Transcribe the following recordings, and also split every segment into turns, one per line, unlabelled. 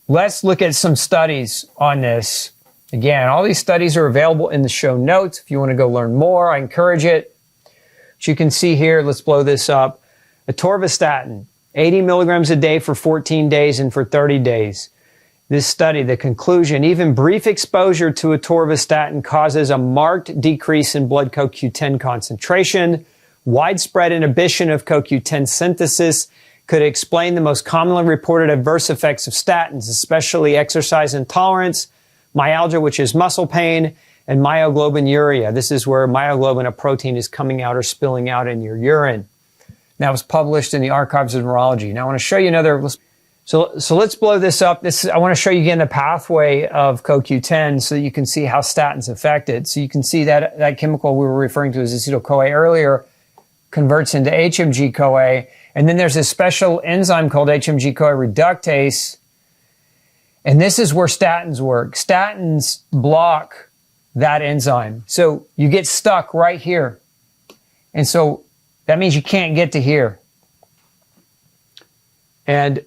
let's look at some studies on this. Again, all these studies are available in the show notes. If you want to go learn more, I encourage it. As you can see here, let's blow this up. Atorvastatin, 80 milligrams a day for 14 days and for 30 days. This study, the conclusion, even brief exposure to atorvastatin causes a marked decrease in blood CoQ10 concentration. Widespread inhibition of CoQ10 synthesis could explain the most commonly reported adverse effects of statins, especially exercise intolerance, myalgia, which is muscle pain, and myoglobinuria. This is where myoglobin, a protein, is coming out or spilling out in your urine. That was published in the Archives of Neurology. Now I want to show you another. So let's blow this up. I want to show you again the pathway of CoQ10 so that you can see how statins affect it. So you can see that chemical we were referring to as acetyl-CoA earlier converts into HMG-CoA. And then there's this special enzyme called HMG-CoA reductase. And this is where statins work. Statins block that enzyme. So you get stuck right here. And so that means you can't get to here. And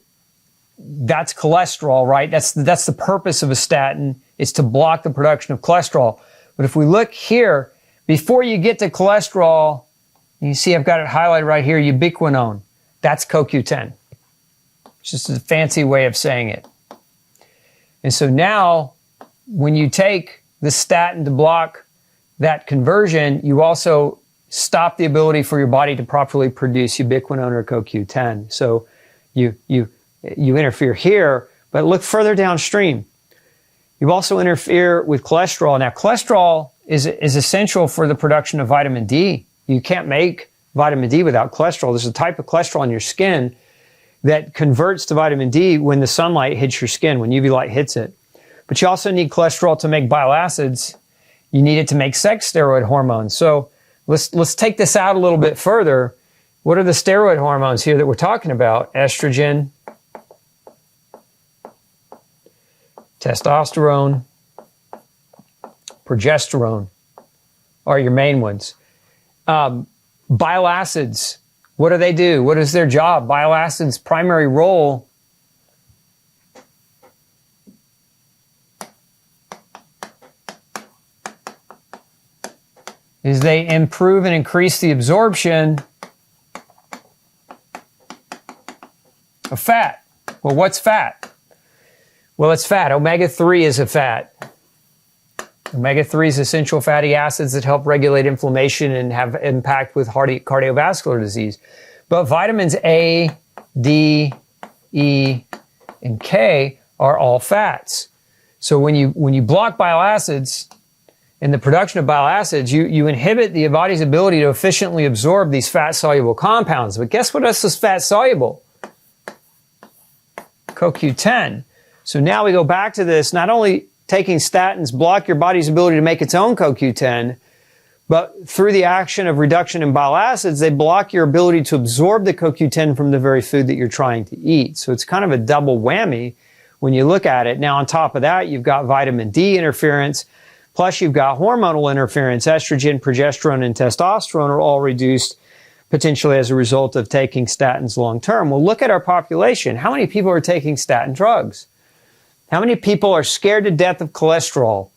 that's cholesterol, right? That's the purpose of a statin, is to block the production of cholesterol. But if we look here, before you get to cholesterol, you see I've got it highlighted right here, ubiquinone. That's CoQ10. It's just a fancy way of saying it. And so now, when you take the statin to block that conversion, you also stop the ability for your body to properly produce ubiquinone or CoQ10. So you interfere here, but look further downstream. You also interfere with cholesterol. Now, cholesterol is essential for the production of vitamin D. You can't make vitamin D without cholesterol. There's a type of cholesterol in your skin that converts to vitamin D when the sunlight hits your skin, when UV light hits it. But you also need cholesterol to make bile acids. You need it to make sex steroid hormones. So let's take this out a little bit further. What are the steroid hormones here that we're talking about? Estrogen, testosterone, progesterone are your main ones. Bile acids, what do? What is their job? Bile acids' primary role is they improve and increase the absorption of fat. Well, what's fat? Well, it's fat. Omega-3 is a fat. Omega-3 is essential fatty acids that help regulate inflammation and have impact with cardiovascular disease. But vitamins A, D, E, and K are all fats. So when you block bile acids and the production of bile acids, you inhibit the body's ability to efficiently absorb these fat-soluble compounds. But guess what else is fat-soluble? CoQ10. So now we go back to this, not only taking statins block your body's ability to make its own CoQ10, but through the action of reduction in bile acids, they block your ability to absorb the CoQ10 from the very food that you're trying to eat. So it's kind of a double whammy when you look at it. Now, on top of that, you've got vitamin D interference, plus you've got hormonal interference. Estrogen, progesterone, and testosterone are all reduced potentially as a result of taking statins long term. Well, look at our population. How many people are taking statin drugs? How many people are scared to death of cholesterol?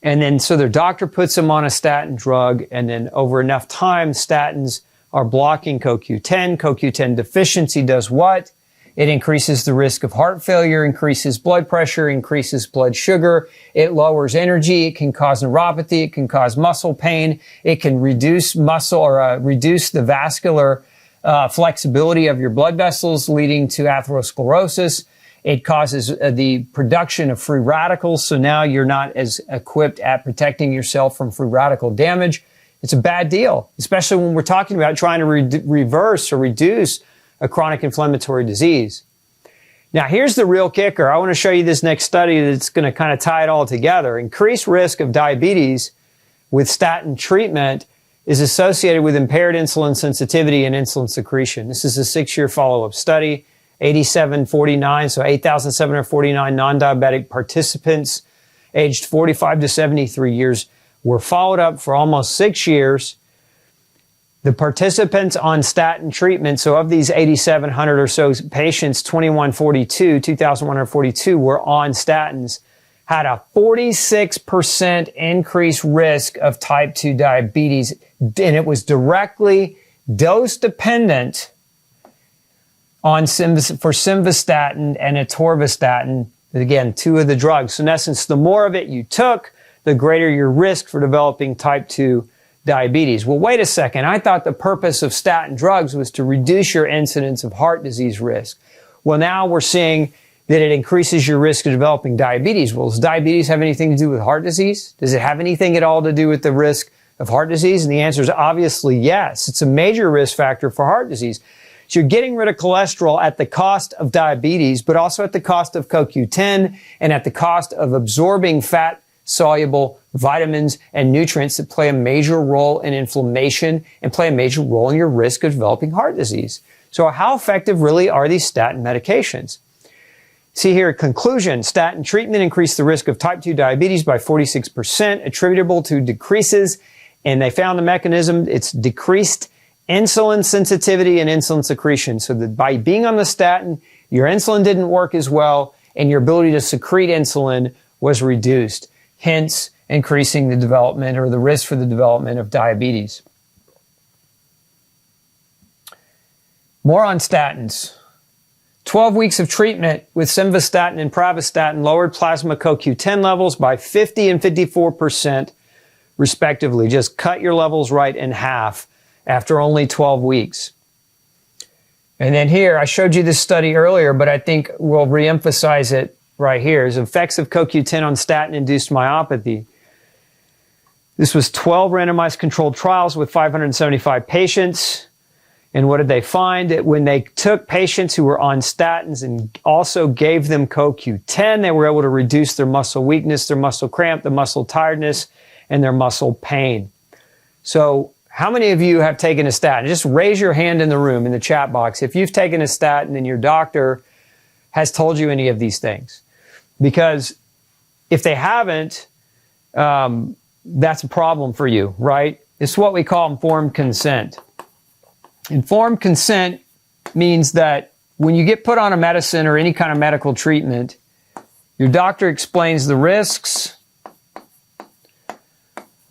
And then so their doctor puts them on a statin drug, and then over enough time, statins are blocking CoQ10. CoQ10 deficiency does what? It increases the risk of heart failure, increases blood pressure, increases blood sugar. It lowers energy. It can cause neuropathy. It can cause muscle pain. It can reduce muscle or reduce the vascular flexibility of your blood vessels, leading to atherosclerosis. It causes the production of free radicals, so now you're not as equipped at protecting yourself from free radical damage. It's a bad deal, especially when we're talking about trying to reverse or reduce a chronic inflammatory disease. Now, here's the real kicker. I want to show you this next study that's going to kind of tie it all together. Increased risk of diabetes with statin treatment is associated with impaired insulin sensitivity and insulin secretion. This is a 6-year follow-up study. 8,749, so 8,749 non-diabetic participants aged 45 to 73 years were followed up for almost 6 years. The participants on statin treatment, so of these 8,700 or so patients, 2,142 were on statins, had a 46% increased risk of type 2 diabetes, and it was directly dose dependent on for simvastatin and atorvastatin, again, two of the drugs. So in essence, the more of it you took, the greater your risk for developing type 2 diabetes. Well, wait a second. I thought the purpose of statin drugs was to reduce your incidence of heart disease risk. Well, now we're seeing that it increases your risk of developing diabetes. Well, does diabetes have anything to do with heart disease? Does it have anything at all to do with the risk of heart disease? And the answer is obviously yes. It's a major risk factor for heart disease. So you're getting rid of cholesterol at the cost of diabetes, but also at the cost of CoQ10 and at the cost of absorbing fat-soluble vitamins and nutrients that play a major role in inflammation and play a major role in your risk of developing heart disease. So how effective really are these statin medications? See here, conclusion, statin treatment increased the risk of type 2 diabetes by 46%, attributable to decreases, and they found the mechanism, it's decreased insulin sensitivity and insulin secretion. So that by being on the statin, your insulin didn't work as well, and your ability to secrete insulin was reduced, hence increasing the development or the risk for the development of diabetes. More on statins. 12 weeks of treatment with simvastatin and pravastatin lowered plasma CoQ10 levels by 50 and 54% respectively. Just cut your levels right in half after only 12 weeks. And then here, I showed you this study earlier, but I think we'll reemphasize it right here, is effects of CoQ10 on statin-induced myopathy. This was 12 randomized controlled trials with 575 patients. And what did they find? That when they took patients who were on statins and also gave them CoQ10, they were able to reduce their muscle weakness, their muscle cramp, their muscle tiredness, and their muscle pain. So how many of you have taken a statin? Just raise your hand in the room, in the chat box, if you've taken a statin and your doctor has told you any of these things. Because if they haven't, that's a problem for you, right? It's what we call informed consent. Informed consent means that when you get put on a medicine or any kind of medical treatment, your doctor explains the risks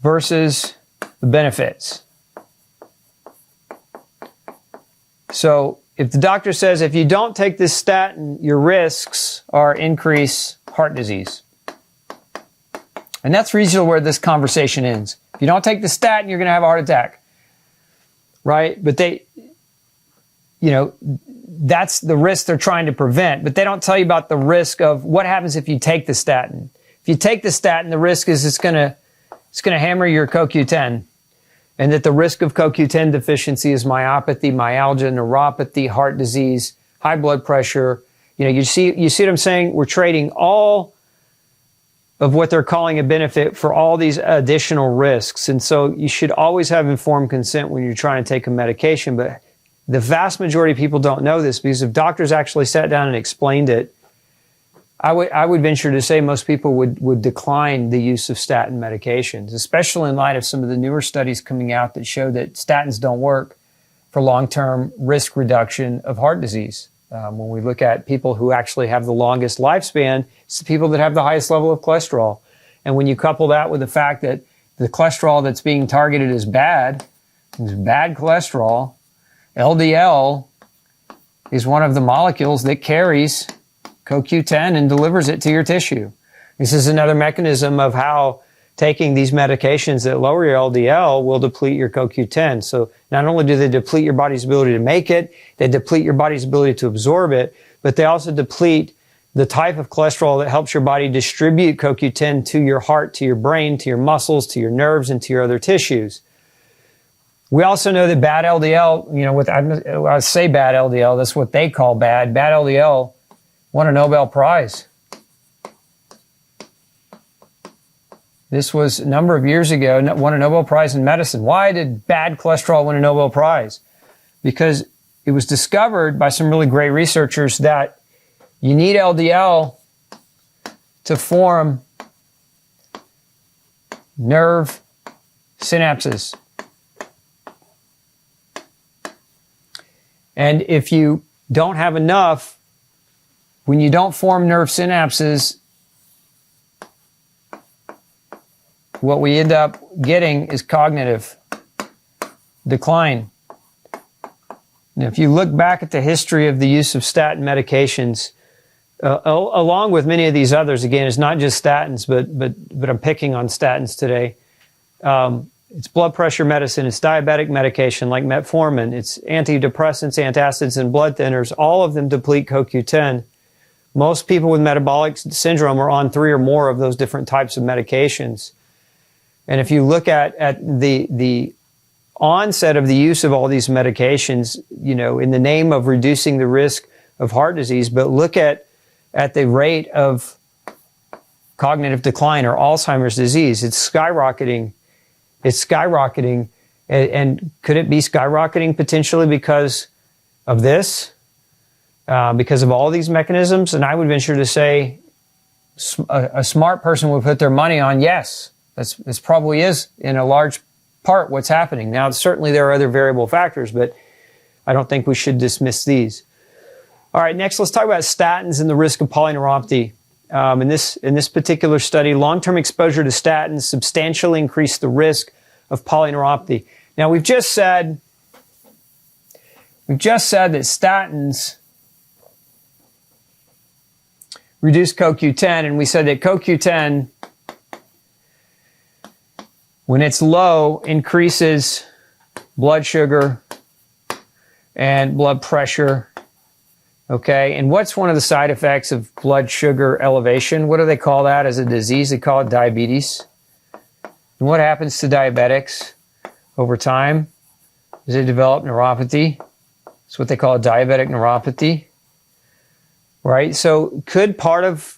versus the benefits. So if the doctor says, if you don't take this statin, your risks are increased heart disease. And that's usually where this conversation ends. If you don't take the statin, you're going to have a heart attack. Right? But that's the risk they're trying to prevent. But they don't tell you about the risk of what happens if you take the statin. If you take the statin, the risk is it's going to hammer your CoQ10. And that the risk of CoQ10 deficiency is myopathy, myalgia, neuropathy, heart disease, high blood pressure. You see what I'm saying? We're trading all of what they're calling a benefit for all these additional risks. And so you should always have informed consent when you're trying to take a medication. But the vast majority of people don't know this, because if doctors actually sat down and explained it, I would venture to say most people would decline the use of statin medications, especially in light of some of the newer studies coming out that show that statins don't work for long-term risk reduction of heart disease. When we look at people who actually have the longest lifespan, it's the people that have the highest level of cholesterol. And when you couple that with the fact that the cholesterol that's being targeted is bad cholesterol, LDL is one of the molecules that carries CoQ10 and delivers it to your tissue. This is another mechanism of how taking these medications that lower your LDL will deplete your CoQ10. So not only do they deplete your body's ability to make it, they deplete your body's ability to absorb it, but they also deplete the type of cholesterol that helps your body distribute CoQ10 to your heart, to your brain, to your muscles, to your nerves, and to your other tissues. We also know that bad LDL, I say bad LDL, that's what they call bad. Bad LDL won a Nobel Prize. This was a number of years ago, won a Nobel Prize in medicine. Why did bad cholesterol win a Nobel Prize? Because it was discovered by some really great researchers that you need LDL to form nerve synapses. And if you don't have enough, when you don't form nerve synapses, what we end up getting is cognitive decline. Now, if you look back at the history of the use of statin medications, along with many of these others, again, it's not just statins, but I'm picking on statins today. It's blood pressure medicine, it's diabetic medication like metformin, it's antidepressants, antacids, and blood thinners. All of them deplete CoQ10. Most people with metabolic syndrome are on 3 or more of those different types of medications. And if you look at the onset of the use of all these medications, you know, in the name of reducing the risk of heart disease, but look at the rate of cognitive decline or Alzheimer's disease. It's skyrocketing. It's skyrocketing. And could it be skyrocketing potentially because of this? Because of all these mechanisms? And I would venture to say a smart person would put their money on yes. This probably is in a large part what's happening. Now, certainly there are other variable factors, but I don't think we should dismiss these. All right, next let's talk about statins and the risk of polyneuropathy. In this particular study, long-term exposure to statins substantially increased the risk of polyneuropathy. Now, we've just said that statins reduce CoQ10, and we said that CoQ10, when it's low, increases blood sugar and blood pressure. Okay, and what's one of the side effects of blood sugar elevation? What do they call that as a disease? They call it diabetes. And what happens to diabetics over time? Does they develop neuropathy? It's what they call a diabetic neuropathy, right? So could part of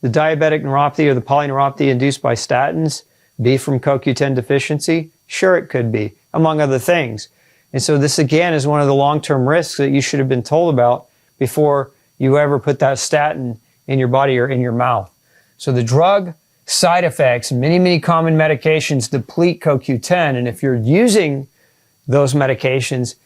the diabetic neuropathy or the polyneuropathy induced by statins be from CoQ10 deficiency? Sure, it could be, among other things. And so this, again, is one of the long-term risks that you should have been told about before you ever put that statin in your body or in your mouth. So the drug side effects, many common medications deplete CoQ10, and if you're using those medications,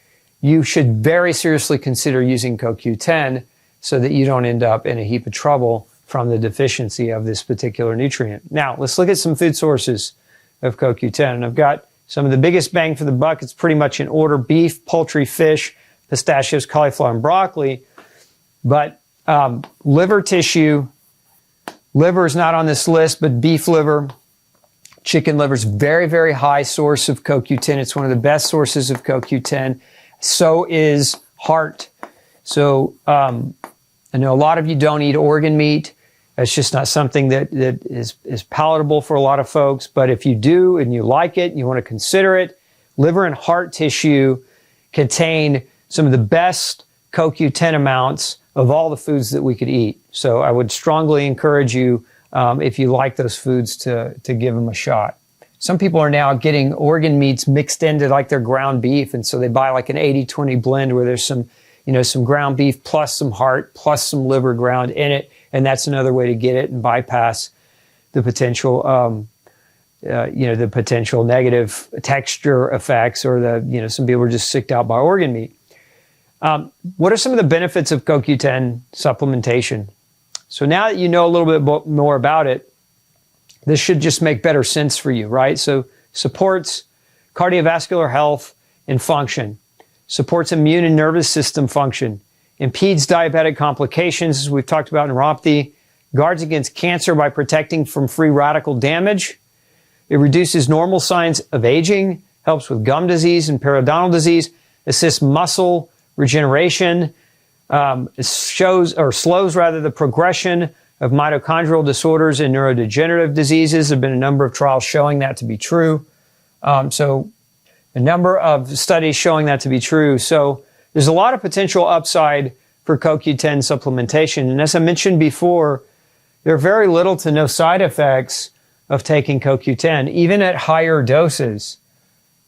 you should very seriously consider using CoQ10 so that you don't end up in a heap of trouble from the deficiency of this particular nutrient. Now, let's look at some food sources of CoQ10. And I've got some of the biggest bang for the buck. It's pretty much in order: beef, poultry, fish, pistachios, cauliflower, and broccoli. But liver tissue, liver is not on this list, but beef liver, chicken liver is very high source of CoQ10. It's one of the best sources of CoQ10. So is heart. So I know a lot of you don't eat organ meat. It's just not something that is palatable for a lot of folks. But if you do and you like it and you want to consider it, liver and heart tissue contain some of the best CoQ10 amounts of all the foods that we could eat. So I would strongly encourage you, if you like those foods, to give them a shot. Some people are now getting organ meats mixed into like their ground beef. And so they buy like an 80-20 blend where there's some ground beef plus some heart plus some liver ground in it. And that's another way to get it and bypass the potential, the potential negative texture effects, or some people are just sicked out by organ meat. What are some of the benefits of CoQ10 supplementation? So now that you know a little bit more about it, this should just make better sense for you, right? So supports cardiovascular health and function, supports immune and nervous system function, impedes diabetic complications, as we've talked about, neuropathy, guards against cancer by protecting from free radical damage. It reduces normal signs of aging, helps with gum disease and periodontal disease, assists muscle regeneration, slows the progression of mitochondrial disorders and neurodegenerative diseases. There have been a number of trials showing that to be true. So a number of studies showing that to be true. So there's a lot of potential upside for CoQ10 supplementation. And as I mentioned before, there are very little to no side effects of taking CoQ10, even at higher doses.